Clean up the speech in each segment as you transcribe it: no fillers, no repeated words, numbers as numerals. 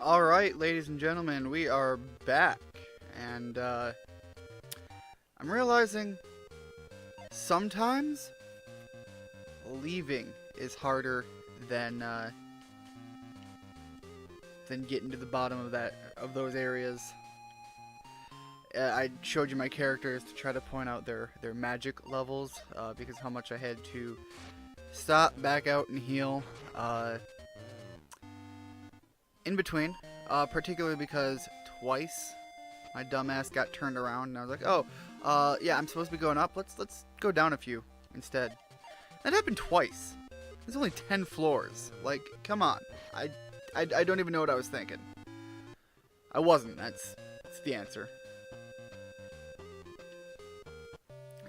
Alright, ladies and gentlemen, we are back. And, I'm realizing sometimes leaving is harder than getting to the bottom of those areas. I showed you my characters to try to point out their magic levels, because how much I had to stop, back out, and heal in between. Particularly because twice my dumbass got turned around, and I was like, "Oh, yeah, I'm supposed to be going up. Let's go down a few instead." That happened twice. There's only 10 floors. Like, come on. I don't even know what I was thinking. I wasn't. That's the answer.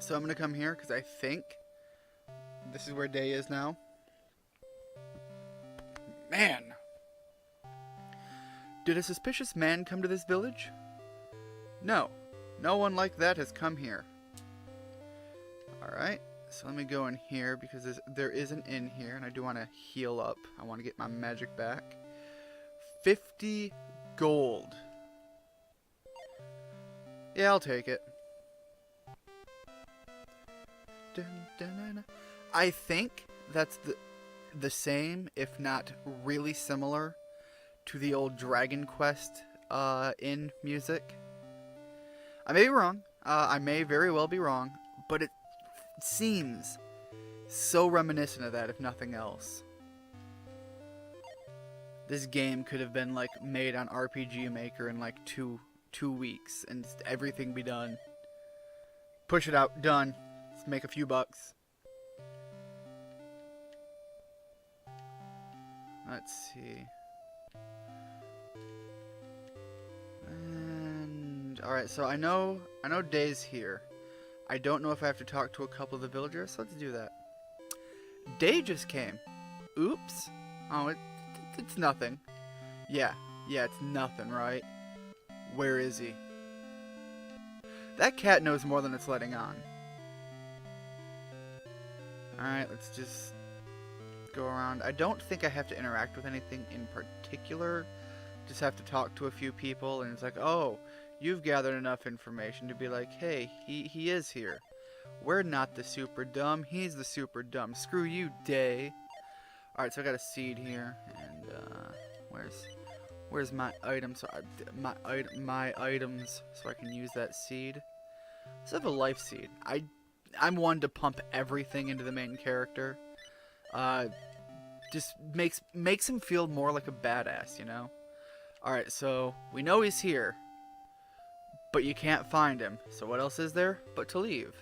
So I'm gonna come here because I think this is where day is now. Man. Did a suspicious man come to this village? No. No one like that has come here. Alright. So let me go in here because there is an inn here and I do want to heal up. I want to get my magic back. 50 gold. Yeah, I'll take it. Dun, dun, dun, dun. I think that's the same, if not really similar, to the old Dragon Quest inn music. I may be wrong. I may very well be wrong, but it seems so reminiscent of that, if nothing else. This game could have been like made on RPG Maker in like two weeks, and everything be done. Push it out, done. Let's make a few bucks. Let's see. And alright, so I know Day's here. I don't know if I have to talk to a couple of the villagers, so let's do that. Day just came. Oops. Oh, it's nothing. Yeah, it's nothing, right? Where is he? That cat knows more than it's letting on. Alright, let's just go around. I don't think I have to interact with anything in particular. Just have to talk to a few people, and it's like, oh, you've gathered enough information to be like, hey, he is here. We're not the super dumb, he's the super dumb. Screw you, Day. Alright, so I got a seed here, and where's my items? So my items, so I can use that seed. Let's have a life seed. I'm one to pump everything into the main character. Just makes him feel more like a badass, you know? Alright, so we know he's here, but you can't find him. So what else is there but to leave?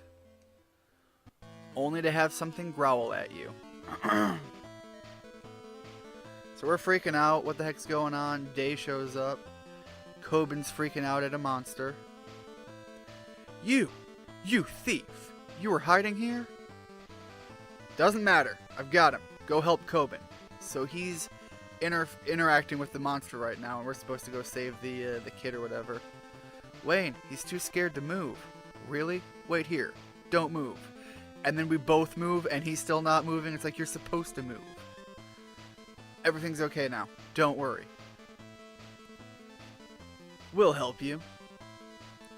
Only to have something growl at you. So we're freaking out. What the heck's going on? Day shows up. Coben's freaking out at a monster. You thief! You were hiding here? Doesn't matter. I've got him. Go help Coben. So he's interacting with the monster right now, and we're supposed to go save the kid or whatever. Wayne, he's too scared to move. Really? Wait here. Don't move. And then we both move, and he's still not moving. It's like you're supposed to move. Everything's okay now. Don't worry. We'll help you.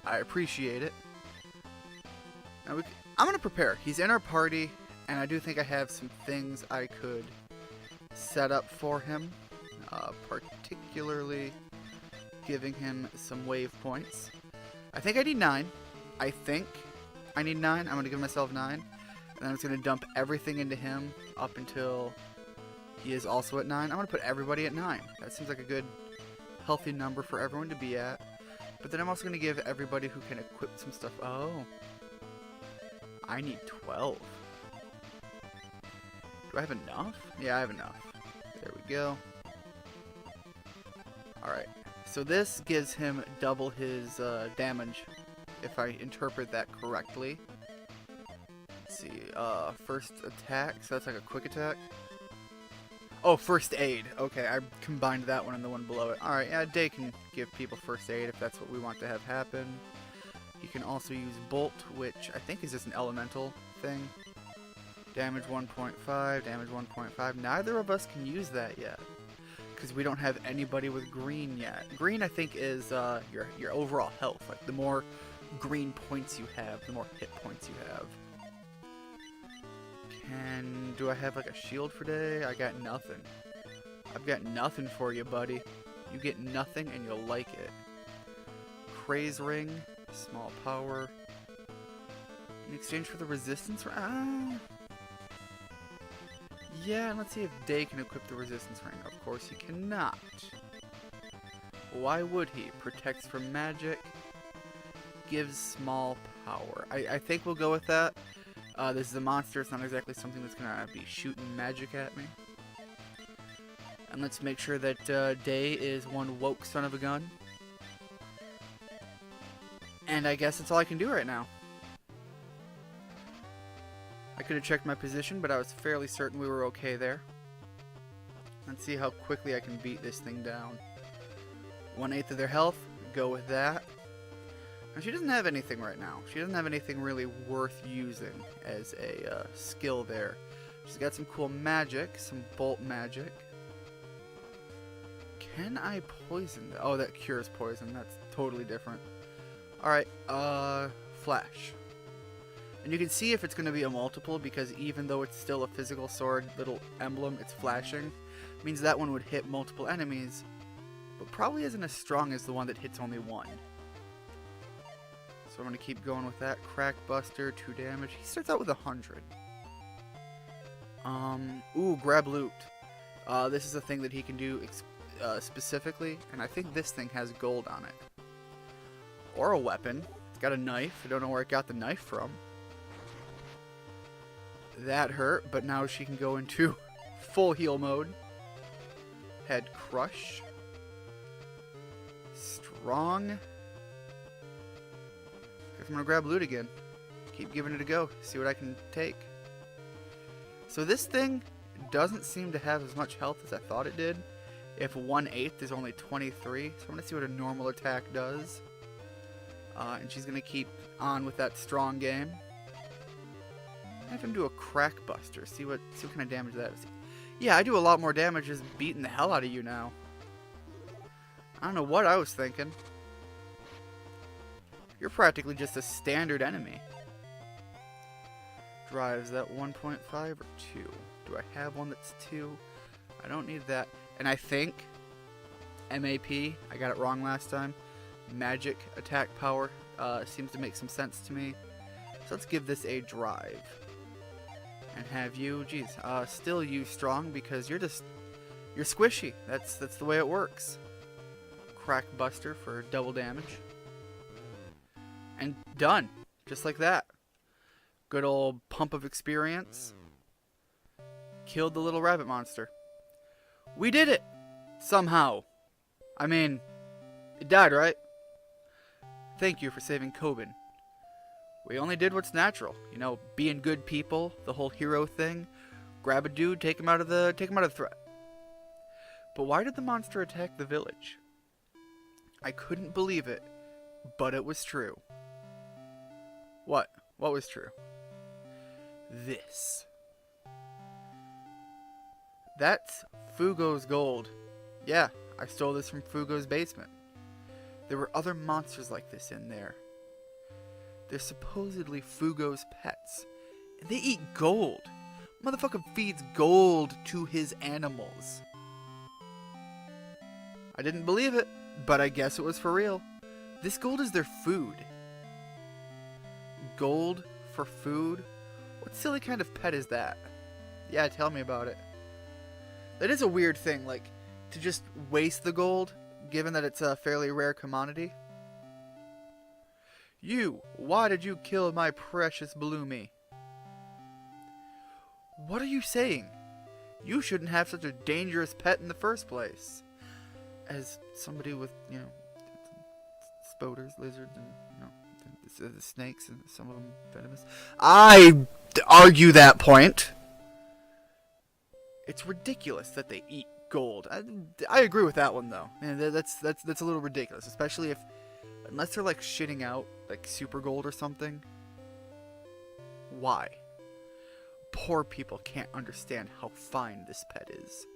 I appreciate it. Now I'm gonna prepare. He's in our party, and I do think I have some things I could set up for him, particularly giving him some wave points. I think I need 9. I think I need 9. I'm going to give myself 9. And then I'm just going to dump everything into him up until he is also at 9. I'm going to put everybody at 9. That seems like a good, healthy number for everyone to be at. But then I'm also going to give everybody who can equip some stuff. Oh. I need 12. Do I have enough? Yeah, I have enough. There we go. Alright. So this gives him double his damage, if I interpret that correctly. Let's see. First attack. So that's like a quick attack. Oh, first aid. Okay, I combined that one and the one below it. Alright, yeah, Day can give people first aid if that's what we want to have happen. He can also use Bolt, which I think is just an elemental thing. Damage 1.5, damage 1.5. Neither of us can use that yet. because we don't have anybody with green yet. Green, I think, is your overall health. Like, the more green points you have, the more hit points you have. Do I have, like, a shield for day? I got nothing. I've got nothing for you, buddy. You get nothing, and you'll like it. Craze ring, small power. In exchange for the resistance... Yeah, and let's see if Day can equip the resistance ring. Of course he cannot. Why would he? Protects from magic. Gives small power. I think we'll go with that. This is a monster. It's not exactly something that's going to be shooting magic at me. And let's make sure that Day is one woke son of a gun. And I guess that's all I can do right now. I could have checked my position, but I was fairly certain we were okay there. Let's see how quickly I can beat this thing down. 1/8 of their health. Go with that. Now, she doesn't have anything right now. She doesn't have anything really worth using as a skill there. She's got some cool magic, some bolt magic. Can I poison that? Oh, that cures poison. That's totally different. Alright, Flash. And you can see if it's going to be a multiple, because even though it's still a physical sword, little emblem, it's flashing. It means that one would hit multiple enemies, but probably isn't as strong as the one that hits only one. So I'm going to keep going with that. Crack Buster, 2 damage. He starts out with 100. Ooh, grab loot. This is a thing that he can do specifically, and I think this thing has gold on it. Or a weapon. It's got a knife. I don't know where it got the knife from. That hurt, but now she can go into full heal mode. Head crush. Strong. Guess I'm gonna grab loot again. Keep giving it a go. See what I can take. So this thing doesn't seem to have as much health as I thought it did. If 1/8 is only 23, so I'm gonna see what a normal attack does. And she's gonna keep on with that strong game. Have him do a crack buster. See what kind of damage that is. Yeah, I do a lot more damage just beating the hell out of you now. I don't know what I was thinking. You're practically just a standard enemy. Drives that 1.5 or 2? Do I have one that's 2? I don't need that. And I think MAP, I got it wrong last time. Magic attack power seems to make some sense to me. So let's give this a drive. And have you, geez, still use strong, because you're squishy. That's the way it works. Crack Buster for double damage. And done. Just like that. Good old pump of experience. Killed the little rabbit monster. We did it! Somehow. I mean, it died, right? Thank you for saving Kobin. We only did what's natural, you know, being good people, the whole hero thing. Grab a dude, take him out of the threat. But why did the monster attack the village? I couldn't believe it, but it was true. What? What was true? This. That's Fugo's gold. Yeah, I stole this from Fugo's basement. There were other monsters like this in there. They're supposedly Fugo's pets. And they eat gold. Motherfucker feeds gold to his animals. I didn't believe it, but I guess it was for real. This gold is their food. Gold for food? What silly kind of pet is that? Yeah, tell me about it. That is a weird thing, like, to just waste the gold, given that it's a fairly rare commodity. You, why did you kill my precious Bloomy? What are you saying? You shouldn't have such a dangerous pet in the first place. As somebody with, you know, spoders, lizards, and, you know, the snakes, and some of them venomous. I argue that point. It's ridiculous that they eat gold. I agree with that one, though. Man, that's a little ridiculous, especially if, unless they're like shitting out like super gold or something. Why? Poor people can't understand how fine this pet is.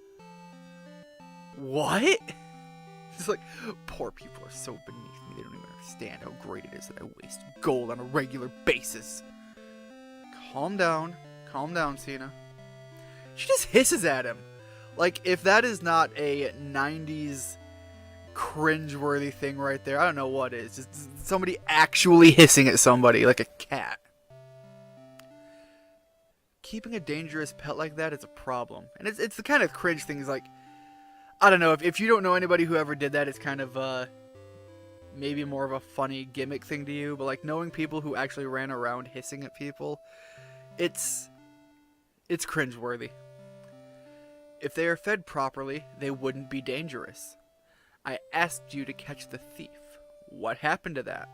What? It's like, poor people are so beneath me, they don't even understand how great it is that I waste gold on a regular basis. Calm down, Cena. She just hisses at him. Like, if that is not a 90s cringeworthy thing right there, I don't know what is. Just somebody actually hissing at somebody like a cat. Keeping a dangerous pet like that is a problem. And it's the kind of cringe thing is like, I don't know, if you don't know anybody who ever did that, it's kind of maybe more of a funny gimmick thing to you, but like knowing people who actually ran around hissing at people, it's cringeworthy. If they are fed properly, they wouldn't be dangerous. I asked you to catch the thief. What happened to that?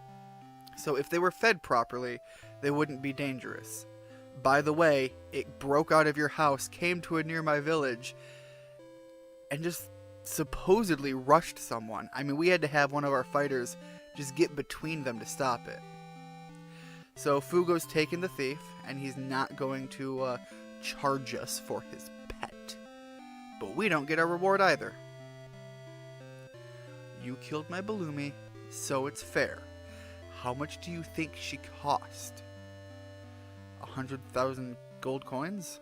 So if they were fed properly, they wouldn't be dangerous. By the way, it broke out of your house, came to a nearby village, and just supposedly rushed someone. I mean, we had to have one of our fighters just get between them to stop it. So Fugo's taken the thief, and he's not going to charge us for his pet. But we don't get our reward either. You killed my Balumi, so it's fair. How much do you think she cost? 100,000 gold coins?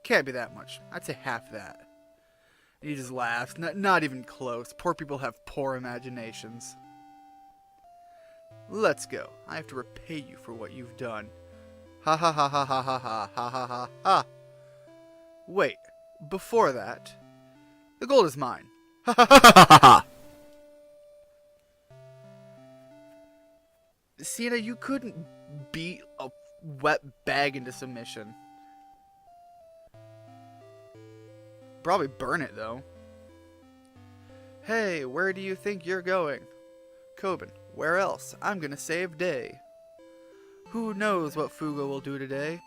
Can't be that much. I'd say half that. And he just laughs. Not even close. Poor people have poor imaginations. Let's go. I have to repay you for what you've done. Ha ha ha ha ha ha ha ha ha ha ha. Wait. Before that, the gold is mine. Ha ha ha ha ha ha. Cena, you couldn't beat a wet bag into submission. Probably burn it, though. Hey, where do you think you're going? Coben, where else? I'm gonna save Day. Who knows what Fugo will do today?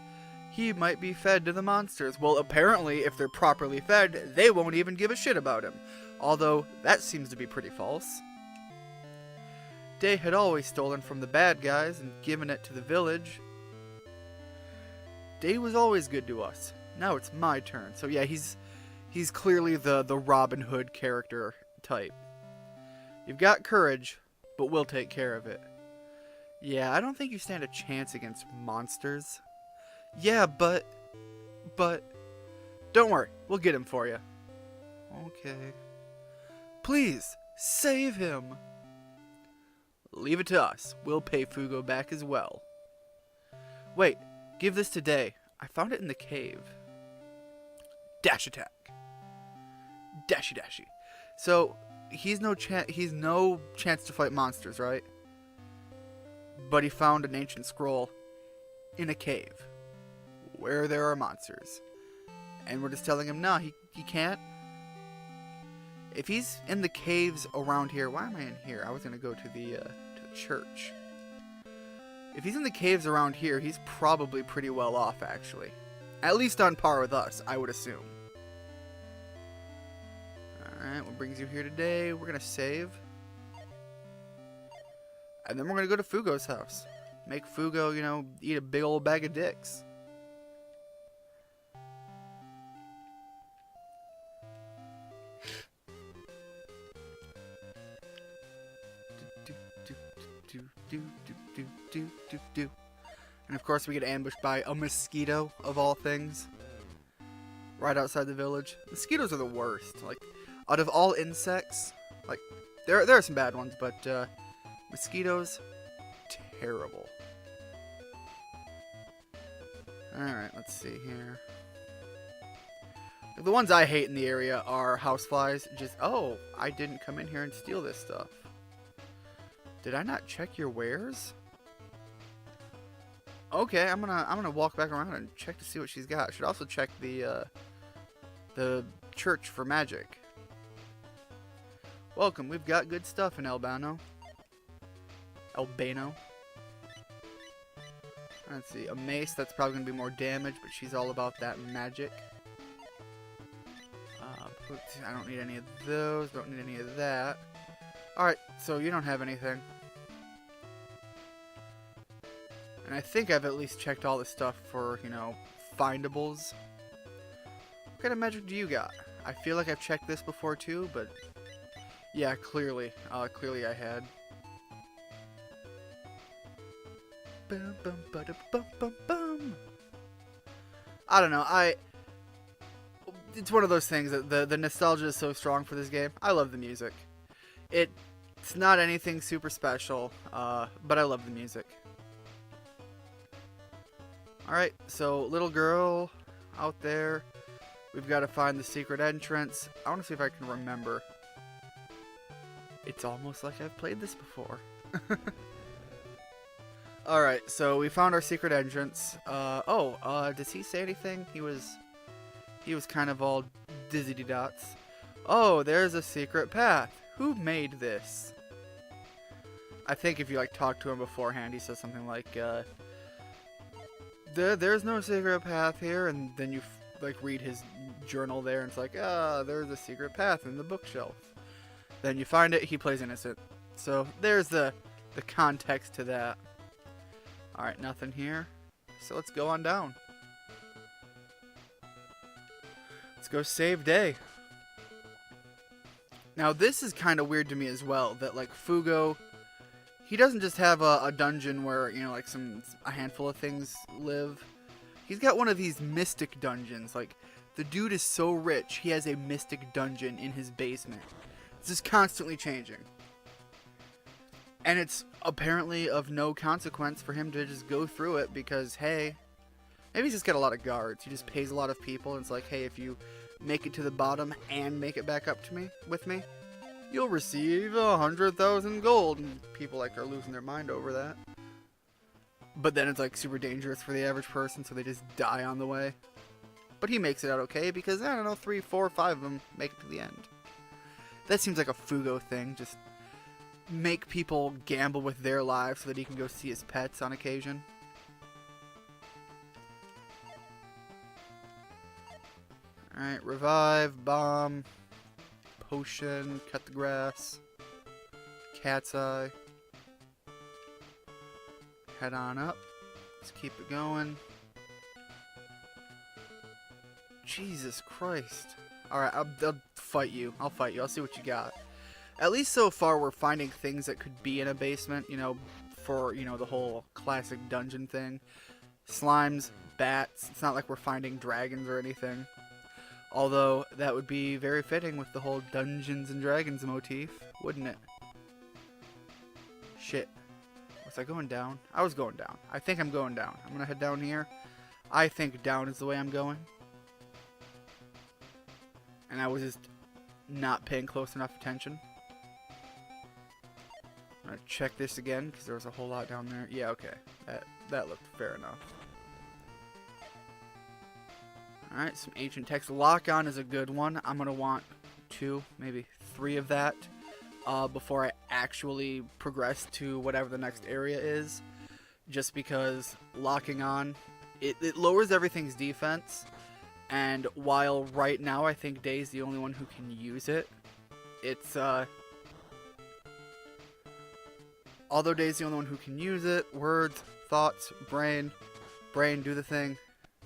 He might be fed to the monsters. Well, apparently, if they're properly fed, they won't even give a shit about him. Although, that seems to be pretty false. Day had always stolen from the bad guys and given it to the village. Day was always good to us. Now it's my turn. So yeah, he's clearly the Robin Hood character type. You've got courage, but we'll take care of it. Yeah, I don't think you stand a chance against monsters. Yeah, but... Don't worry, we'll get him for you. Okay. Please, save him! Leave it to us. We'll pay Fugo back as well. Wait, give this to Day. I found it in the cave. Dash attack. Dashy dashy. So, he's no chance to fight monsters, right? But he found an ancient scroll in a cave where there are monsters. And we're just telling him, no, he can't. If he's in the caves around here, why am I in here? I was going to go to the church. If he's in the caves around here, he's probably pretty well off, actually. At least on par with us, I would assume. Alright, what brings you here today? We're going to save. And then we're going to go to Fugo's house. Make Fugo, you know, eat a big old bag of dicks. And of course we get ambushed by a mosquito, of all things. Right outside the village. Mosquitoes are the worst. Like, out of all insects, like, there are some bad ones, but mosquitoes, terrible. Alright, let's see here. The ones I hate in the area are houseflies. Just, oh, I didn't come in here and steal this stuff. Did I not check your wares? Okay, I'm gonna walk back around and check to see what she's got. Should also check the church for magic. Welcome, we've got good stuff in Albano. Let's see, a mace, that's probably gonna be more damage, but she's all about that magic. I don't need any of those, don't need any of that. Alright, so you don't have anything. And I think I've at least checked all this stuff for, you know, findables. What kind of magic do you got? I feel like I've checked this before too, but yeah, clearly I had. Bum, bum, bada, bum, bum, bum. I don't know. It's one of those things that the nostalgia is so strong for this game. I love the music. It's not anything super special, but I love the music. Alright, so little girl out there. We've got to find the secret entrance. I want to see if I can remember. It's almost like I've played this before. Alright, so we found our secret entrance. Does he say anything? He was kind of all dizzy-dots. Oh, there's a secret path. Who made this? I think if you like talk to him beforehand, he says something like, there's no secret path here, and then you like read his journal there, and it's like, there's a secret path in the bookshelf. Then you find it, he plays innocent. So there's the context to that. Alright, nothing here. So let's go on down. Let's go save day. Now this is kind of weird to me as well, that like Fugo, he doesn't just have a dungeon where, you know, like a handful of things live. He's got one of these mystic dungeons. Like, the dude is so rich, he has a mystic dungeon in his basement. It's just constantly changing. And it's apparently of no consequence for him to just go through it because, hey, maybe he's just got a lot of guards. He just pays a lot of people and it's like, hey, if you make it to the bottom and make it back up to me, with me, you'll receive 100,000 gold. And people like are losing their mind over that. But then it's like super dangerous for the average person, so they just die on the way. But he makes it out okay because, I don't know, 3, 4, 5 of them make it to the end. That seems like a Fugo thing, just make people gamble with their lives so that he can go see his pets on occasion. Alright, revive, bomb, potion, cut the grass, cat's eye. Head on up. Let's keep it going. Jesus Christ. Alright, I'll fight you. I'll fight you. I'll see what you got. At least so far we're finding things that could be in a basement, you know, for, you know, the whole classic dungeon thing. Slimes, bats. It's not like we're finding dragons or anything. Although, that would be very fitting with the whole Dungeons and Dragons motif, wouldn't it? Shit. Was I going down? I was going down. I think I'm going down. I'm gonna head down here. I think down is the way I'm going. And I was just not paying close enough attention. I'm gonna check this again, because there was a whole lot down there. Yeah, okay. That looked fair enough. Alright, some ancient text. Lock-on is a good one. I'm gonna want 2, maybe 3 of that. Before I actually progress to whatever the next area is. Just because locking on, it lowers everything's defense. And while right now I think Day's the only one who can use it, it's, although Day's the only one who can use it, words, thoughts, brain, do the thing.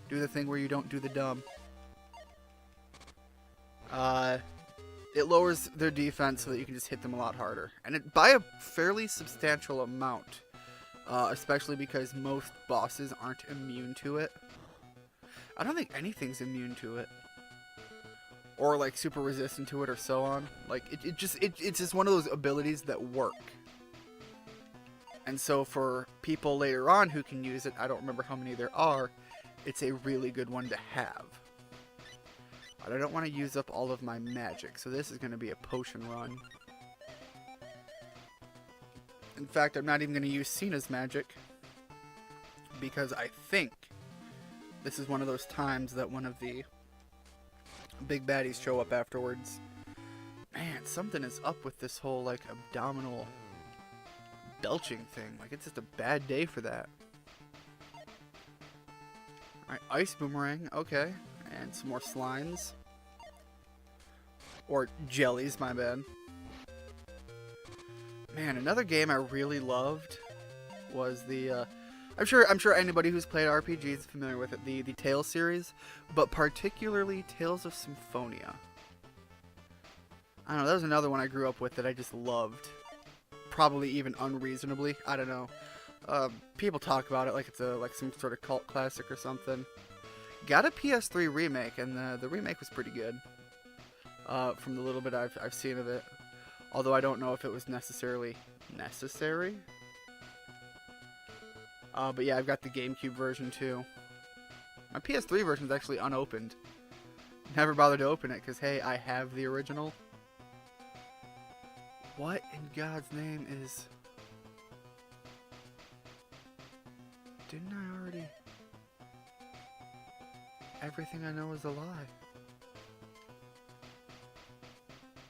Do the thing where you don't do the dumb. It lowers their defense so that you can just hit them a lot harder. And it by a fairly substantial amount. Especially because most bosses aren't immune to it. I don't think anything's immune to it. Or like super resistant to it or so on. Like it's just one of those abilities that work. And so for people later on who can use it, I don't remember how many there are, it's a really good one to have. But I don't want to use up all of my magic, so this is going to be a potion run. In fact, I'm not even going to use Cena's magic, because I think this is one of those times that one of the big baddies show up afterwards. Man, something is up with this whole, like, abdominal belching thing. Like, it's just a bad day for that. Alright, ice boomerang, okay. And some more slimes. Or jellies, my bad. Man, another game I really loved was the, I'm sure anybody who's played RPGs is familiar with it, the Tales series, but particularly Tales of Symphonia. I don't know, that was another one I grew up with that I just loved. Probably even unreasonably. I don't know. People talk about it like it's like some sort of cult classic or something. Got a PS3 remake, and the remake was pretty good. From the little bit I've seen of it. Although I don't know if it was necessarily necessary. But yeah, I've got the GameCube version too. My PS3 version is actually unopened. Never bothered to open it because, hey, I have the original. What in God's name is... Didn't I already... Everything I know is a lie.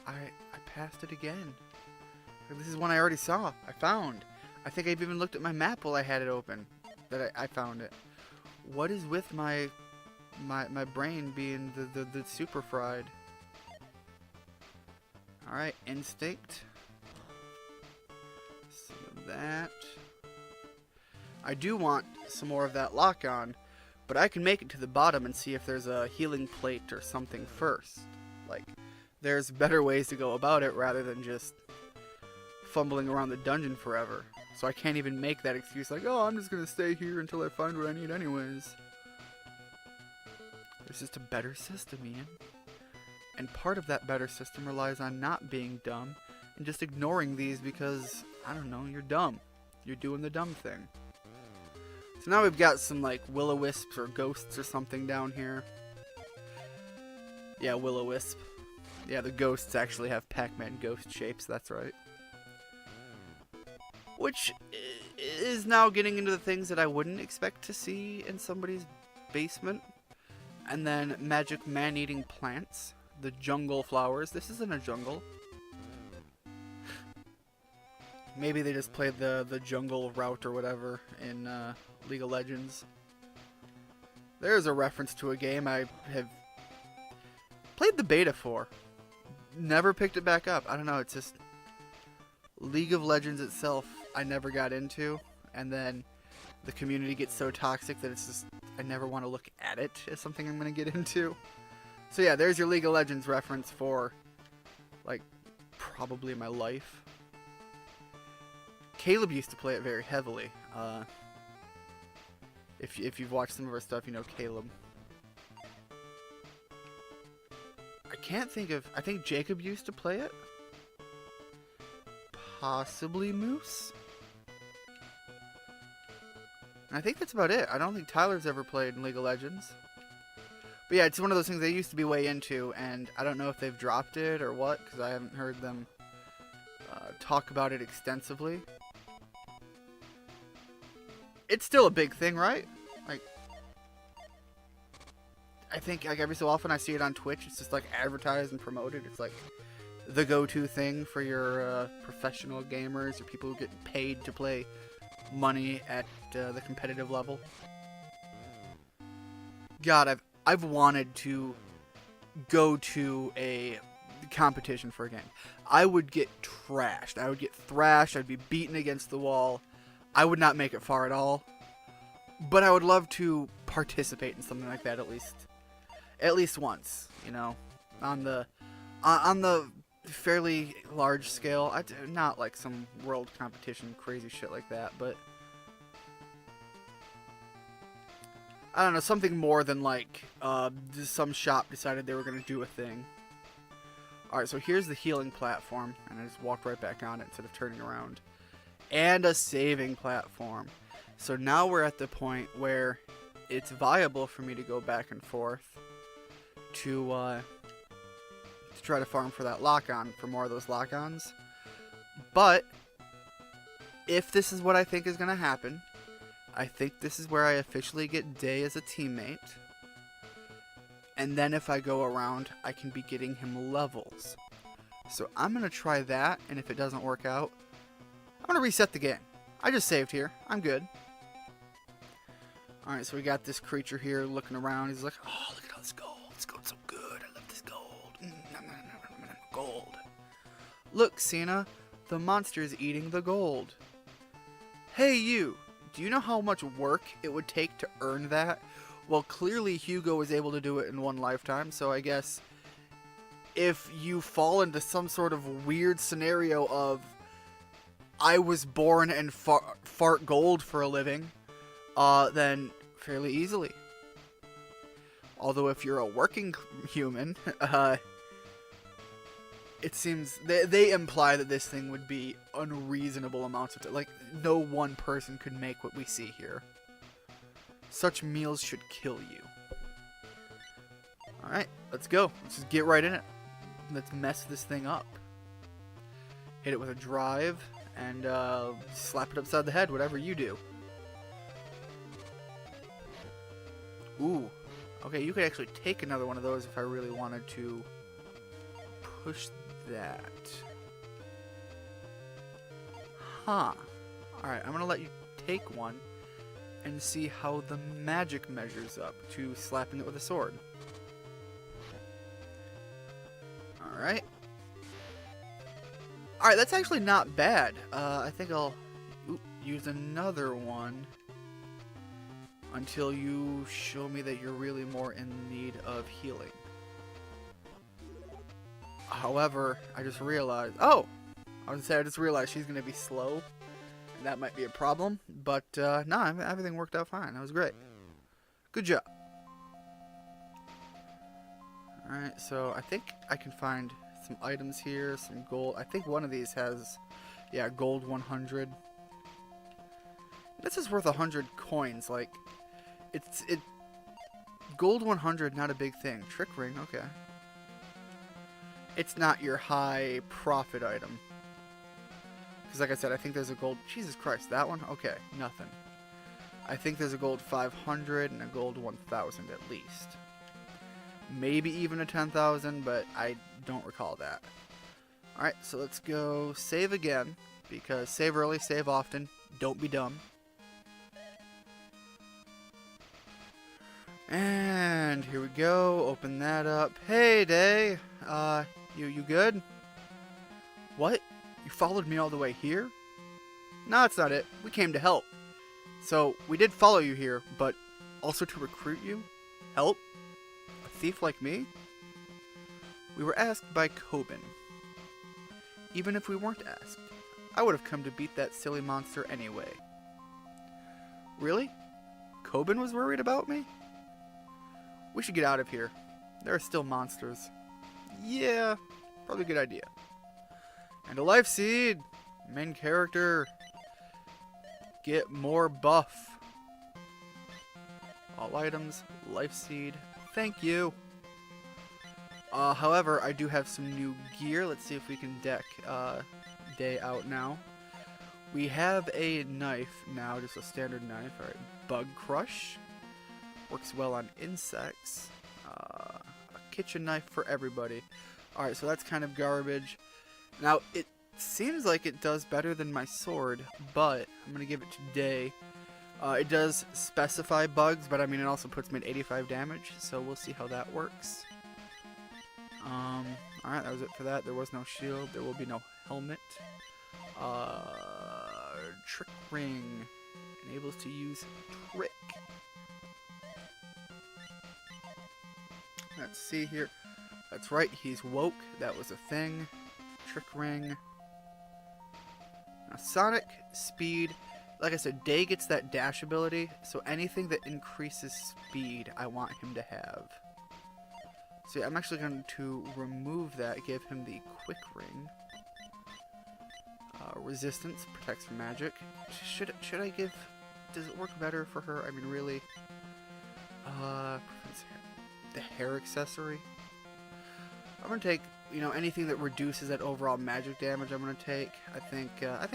I passed it again. This is one I already saw. I found. I think I've even looked at my map while I had it open. That I found it. What is with my brain being the super fried? Alright, instinct. Some of that. I do want some more of that lock on, but I can make it to the bottom and see if there's a healing plate or something first. Like, there's better ways to go about it rather than just fumbling around the dungeon forever. So I can't even make that excuse like, oh, I'm just gonna stay here until I find what I need anyways. There's just a better system, Ian. And part of that better system relies on not being dumb and just ignoring these because, I don't know, you're dumb. You're doing the dumb thing. So now we've got some, like, will-o-wisps or ghosts or something down here. Yeah, will-o-wisp. Yeah, the ghosts actually have Pac-Man ghost shapes, that's right. Which is now getting into the things that I wouldn't expect to see in somebody's basement. And then magic man-eating plants. The jungle flowers. This isn't a jungle. Maybe they just played the jungle route or whatever in League of Legends. There's a reference to a game I have played the beta for. Never picked it back up. I don't know, it's just... League of Legends itself, I never got into. And then the community gets so toxic that it's just... I never want to look at it as something I'm going to get into. So yeah, there's your League of Legends reference for, like, probably my life. Caleb used to play it very heavily. If you've watched some of our stuff, you know Caleb. I can't think of... I think Jacob used to play it. Possibly Moose? I think that's about it. I don't think Tyler's ever played in League of Legends. But yeah, it's one of those things they used to be way into, and I don't know if they've dropped it or what, because I haven't heard them talk about it extensively. It's still a big thing, right? Like, I think like every so often I see it on Twitch. It's just like advertised and promoted. It's like the go-to thing for your professional gamers or people who get paid to play money at the competitive level. God, I've wanted to go to a competition for a game. I would get trashed. I would get thrashed. I'd be beaten against the wall. I would not make it far at all. But I would love to participate in something like that at least once, you know, on the fairly large scale. Not like some world competition, crazy shit like that, but I don't know, something more than like some shop decided they were going to do a thing. Alright, so here's the healing platform, and I just walked right back on it instead of turning around. And a saving platform. So now we're at the point where it's viable for me to go back and forth to try to farm for that lock-on, for more of those lock-ons. But if this is what I think is going to happen, I think this is where I officially get Day as a teammate. And then if I go around, I can be getting him levels. So I'm going to try that, and if it doesn't work out, I'm going to reset the game. I just saved here. I'm good. Alright, so we got this creature here looking around. He's like, oh, look at all this gold. This gold's so good. I love this gold. Gold. Look, Cena. The monster is eating the gold. Hey, you. Do you know how much work it would take to earn that? Well, clearly Hugo was able to do it in one lifetime, so I guess if you fall into some sort of weird scenario of I was born and fart gold for a living, then fairly easily. Although if you're a working human, it seems they imply that this thing would be unreasonable amounts of time. Like, no one person could make what we see here. Such meals should kill you. Alright, let's go. Let's just get right in it. Let's mess this thing up. Hit it with a drive and slap it upside the head, whatever you do. Ooh. Okay, you could actually take another one of those if I really wanted to push that. Huh. Alright, I'm going to let you take one and see how the magic measures up to slapping it with a sword. Alright. Alright, that's actually not bad. I think I'll use another one until you show me that you're really more in need of healing. However, I just realized... Oh! I was gonna say, I just realized she's gonna be slow. And that might be a problem. But, no, everything worked out fine. That was great. Good job. Alright, so I think I can find some items here, some gold. I think one of these has, yeah, gold 100. This is worth 100 coins. Like, gold 100, not a big thing. Trick ring, okay. It's not your high profit item. Because like I said, I think there's a gold... Jesus Christ, that one? Okay, nothing. I think there's a gold 500 and a gold 1000 at least. Maybe even a 10,000, but I don't recall that. Alright, so let's go save again. Because save early, save often. Don't be dumb. And here we go. Open that up. Hey, Day. You good? What? You followed me all the way here? No, that's not it. We came to help. So, we did follow you here, but also to recruit you? Help? A thief like me? We were asked by Coben. Even if we weren't asked, I would have come to beat that silly monster anyway. Really? Coben was worried about me? We should get out of here. There are still monsters. Yeah, probably a good idea. And a life seed! Main character. Get more buff. All items, life seed. Thank you. However, I do have some new gear. Let's see if we can deck Day out now. We have a knife now, just a standard knife. Alright, Bug Crush. Works well on insects. A kitchen knife for everybody. Alright, so that's kind of garbage. Now, it seems like it does better than my sword, but I'm going to give it to Day. It does specify bugs, but I mean, it also puts me at 85 damage, so we'll see how that works. Alright, that was it for that. There was no shield. There will be no helmet. Trick Ring. Enables to use Trick. Let's see here. That's right, he's woke. That was a thing. Trick Ring. Now, Sonic, Speed. Like I said, Day gets that dash ability, so anything that increases speed, I want him to have. So yeah, I'm actually going to remove that, give him the Quick Ring. Resistance, protects from magic. Should I give... Does it work better for her? I mean, really? The hair accessory. I'm going to take, you know, anything that reduces that overall magic damage I'm going to take. I think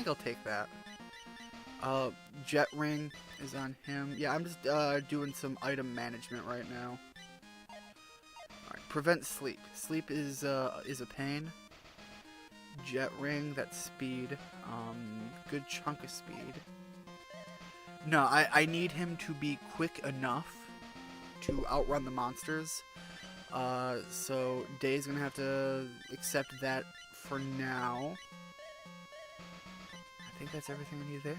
I'll take that. Jet Ring is on him. Yeah, I'm just doing some item management right now. Alright, prevent sleep. Sleep is a pain. Jet Ring, that's speed. Good chunk of speed. No, I need him to be quick enough to outrun the monsters. So Day's gonna have to accept that for now. I think that's everything we need there.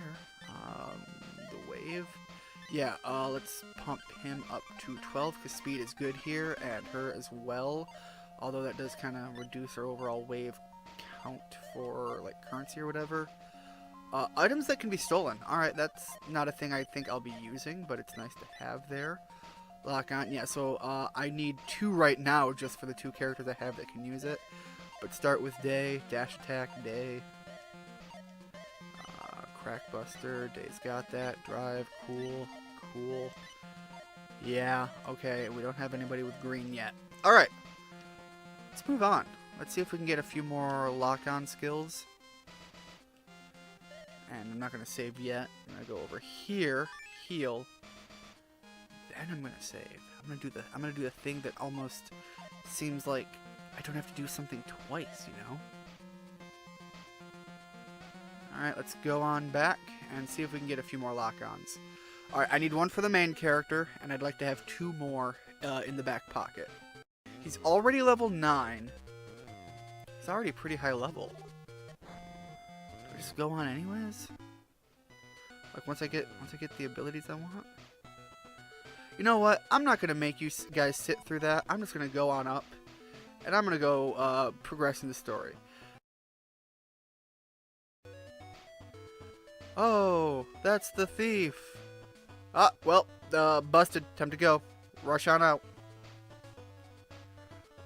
The wave. Yeah, let's pump him up to 12 because speed is good here, and her as well. Although that does kind of reduce our overall wave count for like currency or whatever. Items that can be stolen. Alright, that's not a thing I think I'll be using, but it's nice to have there. Lock on. Yeah, so I need 2 right now just for the 2 characters I have that can use it. But start with Day, dash attack, Day. Crackbuster, Day's got that. Drive, cool, cool. Yeah, okay, we don't have anybody with green yet. Alright, let's move on. Let's see if we can get a few more lock-on skills. And I'm not going to save yet. I'm going to go over here, heal. Then I'm going to save. I'm going to do the thing that almost seems like I don't have to do something twice, you know? Alright, let's go on back and see if we can get a few more lock-ons. Alright, I need 1 for the main character, and I'd like to have 2 more in the back pocket. He's already level 9. He's already pretty high level. Do I just go on anyways? Like once I get the abilities I want? You know what? I'm not gonna make you guys sit through that. I'm just gonna go on up, and I'm gonna go progress in the story. Oh, that's the thief. Ah, well, busted. Time to go. Rush on out.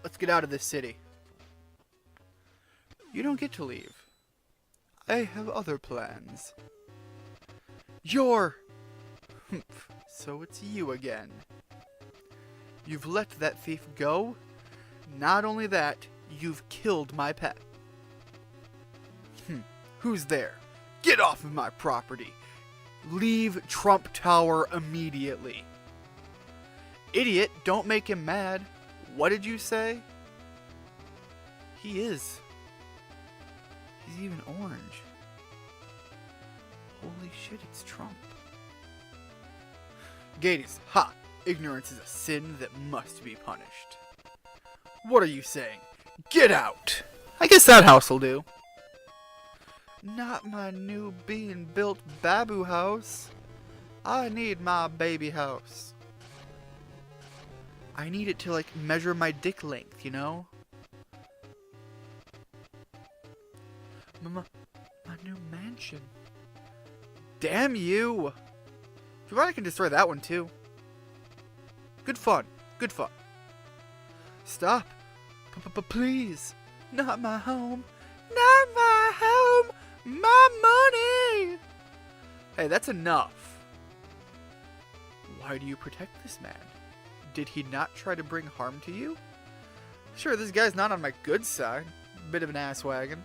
Let's get out of this city. You don't get to leave. I have other plans. You're... So it's you again. You've let that thief go? Not only that, you've killed my pet. Who's there? Get off of my property. Leave Trump Tower immediately. Idiot, don't make him mad. What did you say? He is. He's even orange. Holy shit, it's Trump. Gades, ha! Ignorance is a sin that must be punished. What are you saying? Get out! I guess that house will do. Not my new being built babu house. I need my baby house. I need it to like measure my dick length, you know? My new mansion. Damn you! If you want, I can destroy that one too. Good fun. Good fun. Stop. Please. Not my home. Not my home. My money! Hey, that's enough. Why do you protect this man? Did he not try to bring harm to you? Sure, this guy's not on my good side. Bit of an asswagon.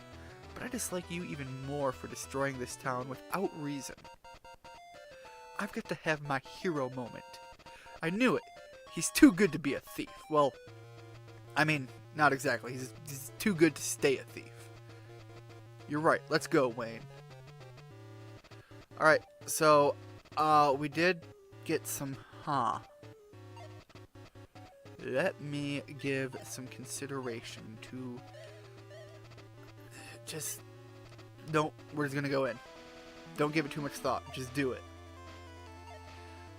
But I dislike you even more for destroying this town without reason. I've got to have my hero moment. I knew it. He's too good to be a thief. Well, I mean, not exactly. He's too good to stay a thief. You're right. Let's go, Wayne. Alright, so, we did get some, Let me give some consideration to... Just... Don't... We're just gonna go in. Don't give it too much thought. Just do it.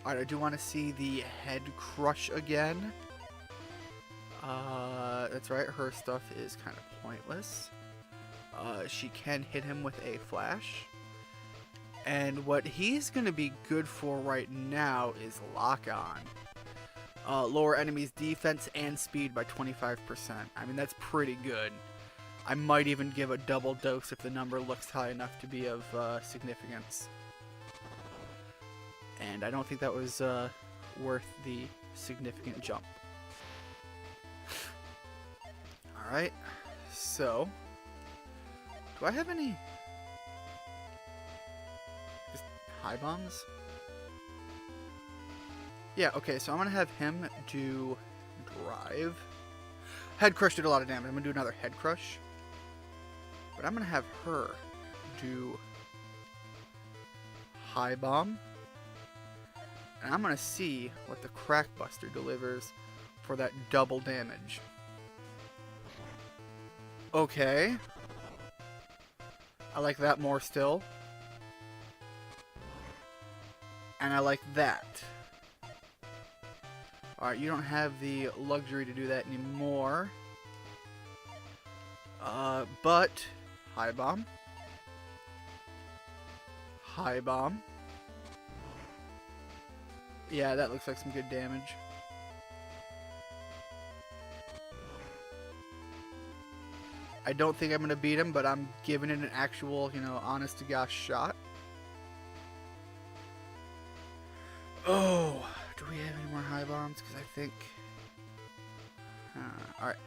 Alright, I do want to see the head crush again. That's right. Her stuff is kind of pointless. She can hit him with a flash. And what he's going to be good for right now is lock on. Lower enemies' defense and speed by 25%. I mean, that's pretty good. I might even give a double dose if the number looks high enough to be of significance. And I don't think that was worth the significant jump. Alright, so... Do I have any... just high bombs? Yeah, okay, so I'm gonna have him do drive. Head crush did a lot of damage. I'm gonna do another head crush. But I'm gonna have her do high bomb. And I'm gonna see what the Crackbuster delivers for that double damage. Okay. I like that more still. And I like that. Alright, you don't have the luxury to do that anymore. But high bomb. High bomb. Yeah, that looks like some good damage. I don't think I'm going to beat him, but I'm giving it an actual, honest to gosh shot. Oh, do we have any more high bombs? Because I think... Alright.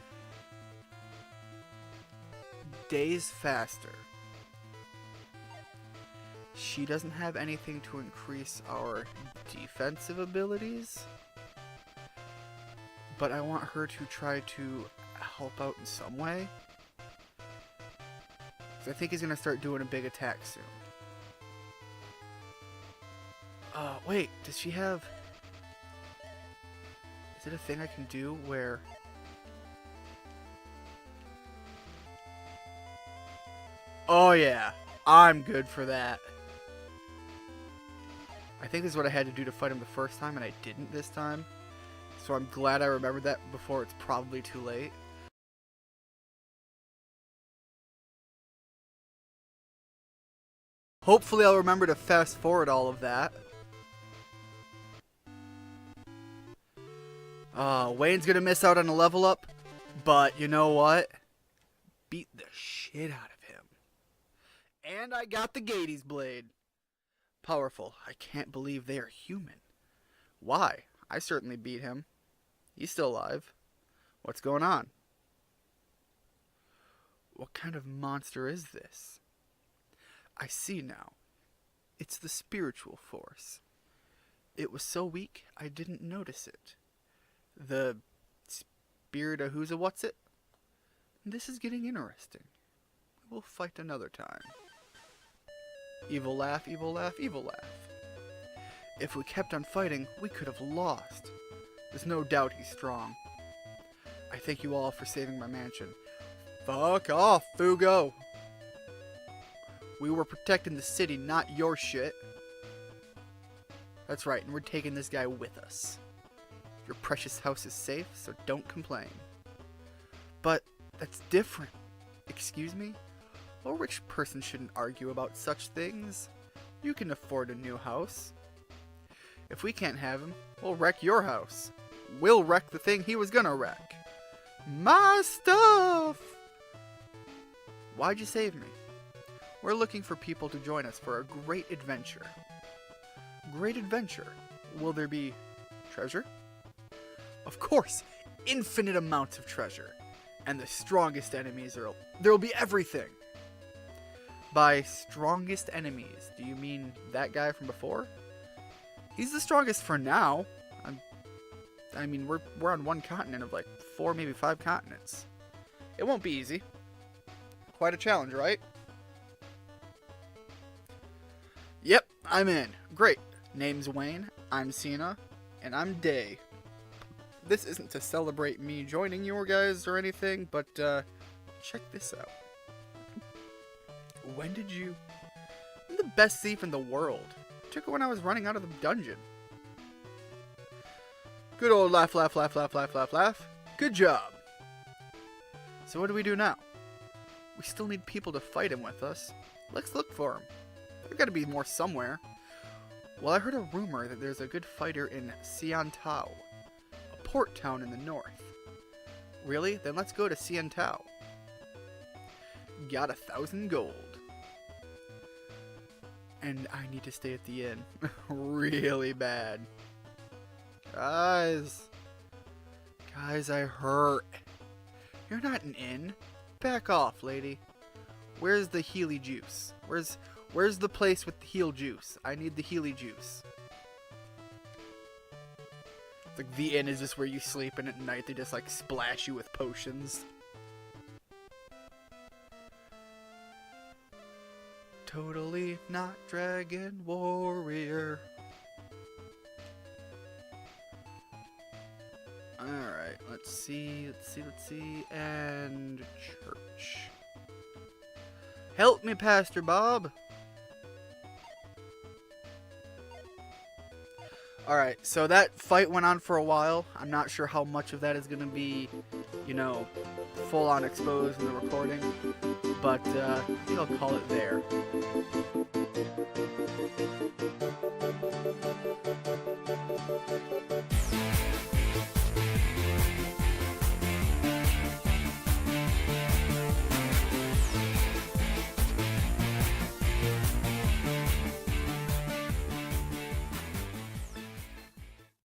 Days faster. She doesn't have anything to increase our defensive abilities. But I want her to try to help out in some way. I think he's going to start doing a big attack soon. Wait, does she have... Is it a thing I can do where... Oh yeah, I'm good for that. I think this is what I had to do to fight him the first time, and I didn't this time. So I'm glad I remembered that before it's probably too late. Hopefully I'll remember to fast forward all of that. Wayne's gonna miss out on a level up, but you know what? Beat the shit out of him. And I got the Gades blade. Powerful. I can't believe they are human. Why? I certainly beat him. He's still alive. What's going on? What kind of monster is this? I see now. It's the spiritual force. It was so weak, I didn't notice it. The spirit of who's a what's it? This is getting interesting. We'll fight another time. Evil laugh, evil laugh, evil laugh. If we kept on fighting, we could have lost. There's no doubt he's strong. I thank you all for saving my mansion. Fuck off, Fugo! We were protecting the city, not your shit. That's right, and we're taking this guy with us. Your precious house is safe, so don't complain. But that's different. Excuse me? A rich person shouldn't argue about such things. You can afford a new house. If we can't have him, we'll wreck your house. We'll wreck the thing he was gonna wreck. My stuff! Why'd you save me? We're looking for people to join us for a great adventure. Great adventure? Will there be treasure? Of course! Infinite amounts of treasure. And the strongest enemies there'll be everything! By strongest enemies, do you mean that guy from before? He's the strongest for now. I mean, we're on one continent of like 4, maybe 5 continents. It won't be easy. Quite a challenge, right? Yep, I'm in. Great. Name's Wayne, I'm Cena, and I'm Day. This isn't to celebrate me joining you guys or anything, but check this out. When did you... I'm the best thief in the world. Took it when I was running out of the dungeon. Good old laugh, laugh, laugh, laugh, laugh, laugh, laugh. Good job. So what do we do now? We still need people to fight him with us. Let's look for him. There's gotta be more somewhere. Well, I heard a rumor that there's a good fighter in Siantao, a port town in the north. Really? Then let's go to Siantao. Got 1,000 gold. And I need to stay at the inn. Really bad. Guys, I hurt. You're not an inn. Back off, lady. Where's the Healy juice? Where's the place with the heal juice? I need the Healy juice. It's like the inn is just where you sleep, and at night they just like splash you with potions. Totally not Dragon Warrior. Alright, let's see, and church. Help me, Pastor Bob! Alright, so that fight went on for a while. I'm not sure how much of that is going to be you know, full on exposed in the recording, but he'll call it there.